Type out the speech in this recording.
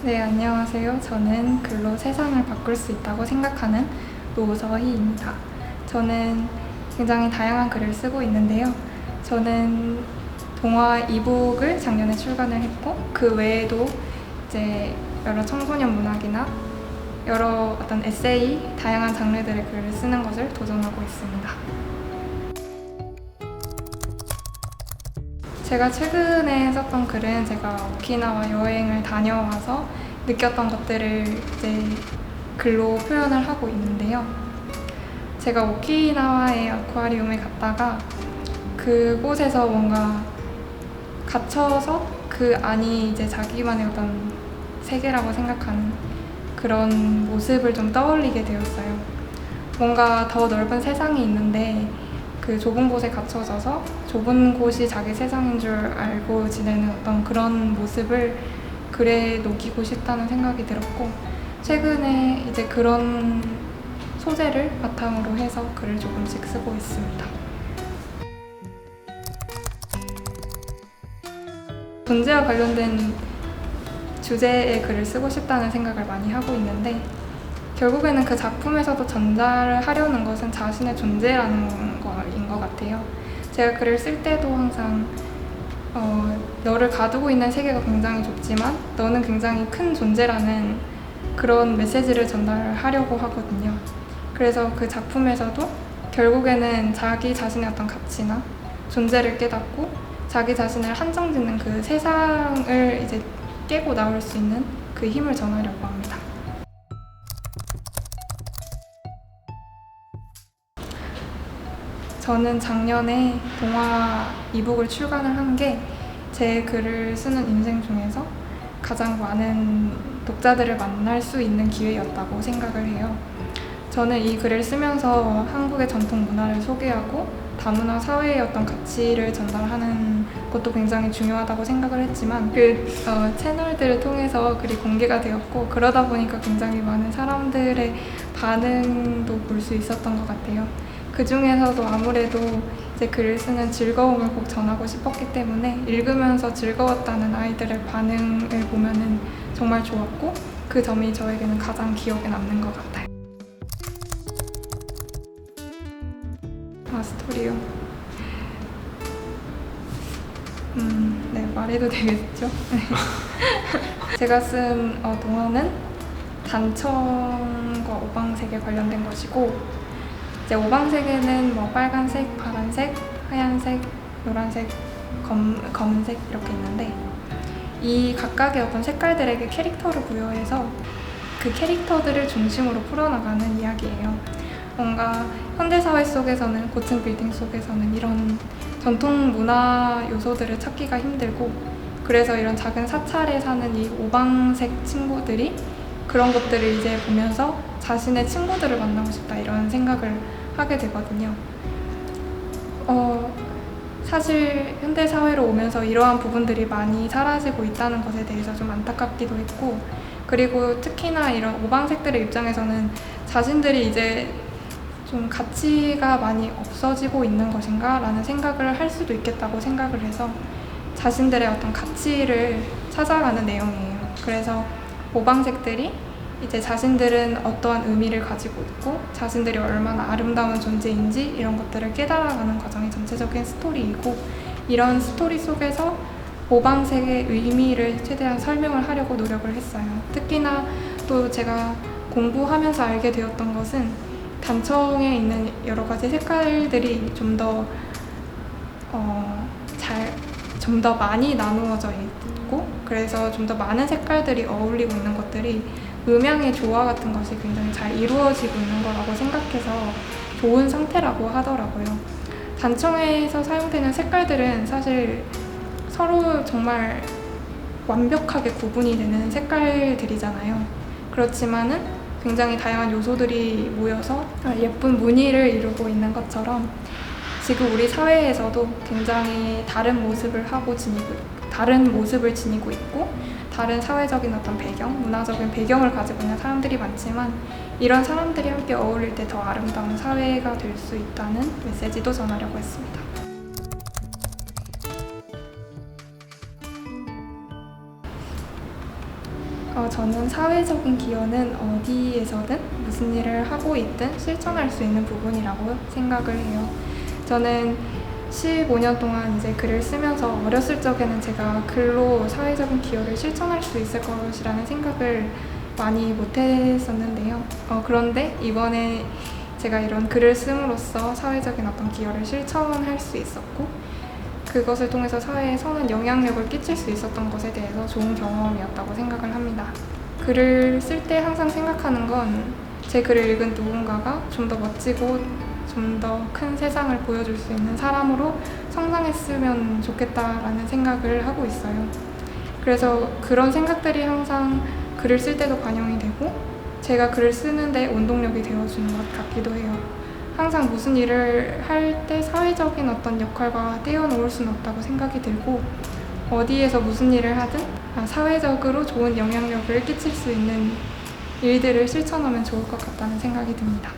네, 안녕하세요. 저는 글로 세상을 바꿀 수 있다고 생각하는 노서희입니다. 저는 굉장히 다양한 글을 쓰고 있는데요. 저는 동화 이북을 작년에 출간을 했고, 그 외에도 이제 여러 청소년 문학이나 여러 어떤 에세이, 다양한 장르들의 글을 쓰는 것을 도전하고 있습니다. 제가 최근에 썼던 글은 제가 오키나와 여행을 다녀와서 느꼈던 것들을 이제 글로 표현을 하고 있는데요. 제가 오키나와의 아쿠아리움에 갔다가 그곳에서 뭔가 갇혀서 그 안이 이제 자기만의 어떤 세계라고 생각하는 그런 모습을 좀 떠올리게 되었어요. 뭔가 더 넓은 세상이 있는데 그 좁은 곳에 갇혀져서 좁은 곳이 자기 세상인 줄 알고 지내는 어떤 그런 모습을 글에 녹이고 싶다는 생각이 들었고, 최근에 이제 그런 소재를 바탕으로 해서 글을 조금씩 쓰고 있습니다. 존재와 관련된 주제의 글을 쓰고 싶다는 생각을 많이 하고 있는데, 결국에는 그 작품에서도 전달을 하려는 것은 자신의 존재라는 거인 것 같아요. 제가 글을 쓸 때도 항상 너를 가두고 있는 세계가 굉장히 좁지만 너는 굉장히 큰 존재라는 그런 메시지를 전달하려고 하거든요. 그래서 그 작품에서도 결국에는 자기 자신의 어떤 가치나 존재를 깨닫고 자기 자신을 한정짓는 그 세상을 이제 깨고 나올 수 있는 그 힘을 전하려고 합니다. 저는 작년에 동화 이북을 출간을 한 게 제 글을 쓰는 인생 중에서 가장 많은 독자들을 만날 수 있는 기회였다고 생각을 해요. 저는 이 글을 쓰면서 한국의 전통 문화를 소개하고 다문화 사회의 어떤 가치를 전달하는 것도 굉장히 중요하다고 생각을 했지만 채널들을 통해서 글이 공개가 되었고, 그러다 보니까 굉장히 많은 사람들의 반응도 볼 수 있었던 것 같아요. 그 중에서도 아무래도 이제 글을 쓰는 즐거움을 꼭 전하고 싶었기 때문에 읽으면서 즐거웠다는 아이들의 반응을 보면은 정말 좋았고, 그 점이 저에게는 가장 기억에 남는 것 같아요. 스토리요? 네, 말해도 되겠죠? 제가 쓴 동화는 단청과 오방색에 관련된 것이고, 이제 오방색에는 뭐 빨간색, 파란색, 하얀색, 노란색, 검은색 이렇게 있는데, 이 각각의 어떤 색깔들에게 캐릭터를 부여해서 그 캐릭터들을 중심으로 풀어나가는 이야기예요. 뭔가 현대사회 속에서는, 고층 빌딩 속에서는 이런 전통 문화 요소들을 찾기가 힘들고, 그래서 이런 작은 사찰에 사는 이 오방색 친구들이 그런 것들을 이제 보면서 자신의 친구들을 만나고 싶다 이런 생각을 하게 되거든요. 사실 현대사회로 오면서 이러한 부분들이 많이 사라지고 있다는 것에 대해서 좀 안타깝기도 했고, 그리고 특히나 이런 오방색들의 입장에서는 자신들이 이제 좀 가치가 많이 없어지고 있는 것인가 라는 생각을 할 수도 있겠다고 생각을 해서 자신들의 어떤 가치를 찾아가는 내용이에요. 그래서 오방색들이 이제 자신들은 어떠한 의미를 가지고 있고 자신들이 얼마나 아름다운 존재인지 이런 것들을 깨달아가는 과정이 전체적인 스토리이고, 이런 스토리 속에서 오방색의 의미를 최대한 설명을 하려고 노력을 했어요. 특히나 또 제가 공부하면서 알게 되었던 것은 단청에 있는 여러 가지 색깔들이 좀 더 많이 나누어져 있고, 그래서 좀 더 많은 색깔들이 어울리고 있는 것들이 음향의 조화 같은 것이 굉장히 잘 이루어지고 있는 거라고 생각해서 좋은 상태라고 하더라고요. 단청에서 사용되는 색깔들은 사실 서로 정말 완벽하게 구분이 되는 색깔들이잖아요. 그렇지만은 굉장히 다양한 요소들이 모여서 예쁜 무늬를 이루고 있는 것처럼 지금 우리 사회에서도 굉장히 다른 모습을 지니고 있고, 다른 사회적인 어떤 배경, 문화적인 배경을 가지고 있는 사람들이 많지만, 이런 사람들이 함께 어울릴 때 더 아름다운 사회가 될 수 있다는 메시지도 전하려고 했습니다. 저는 사회적인 기여는 어디에서든 무슨 일을 하고 있든 실천할 수 있는 부분이라고 생각을 해요. 저는 15년 동안 이제 글을 쓰면서 어렸을 적에는 제가 글로 사회적인 기여를 실천할 수 있을 것이라는 생각을 많이 못했었는데요. 그런데 이번에 제가 이런 글을 씀으로써 사회적인 어떤 기여를 실천할 수 있었고, 그것을 통해서 사회에 선한 영향력을 끼칠 수 있었던 것에 대해서 좋은 경험이었다고 생각을 합니다. 글을 쓸 때 항상 생각하는 건 제 글을 읽은 누군가가 좀 더 멋지고 좀 더 큰 세상을 보여줄 수 있는 사람으로 성장했으면 좋겠다라는 생각을 하고 있어요. 그래서 그런 생각들이 항상 글을 쓸 때도 반영이 되고 제가 글을 쓰는데 원동력이 되어주는 것 같기도 해요. 항상 무슨 일을 할 때 사회적인 어떤 역할과 떼어놓을 수는 없다고 생각이 들고, 어디에서 무슨 일을 하든 사회적으로 좋은 영향력을 끼칠 수 있는 일들을 실천하면 좋을 것 같다는 생각이 듭니다.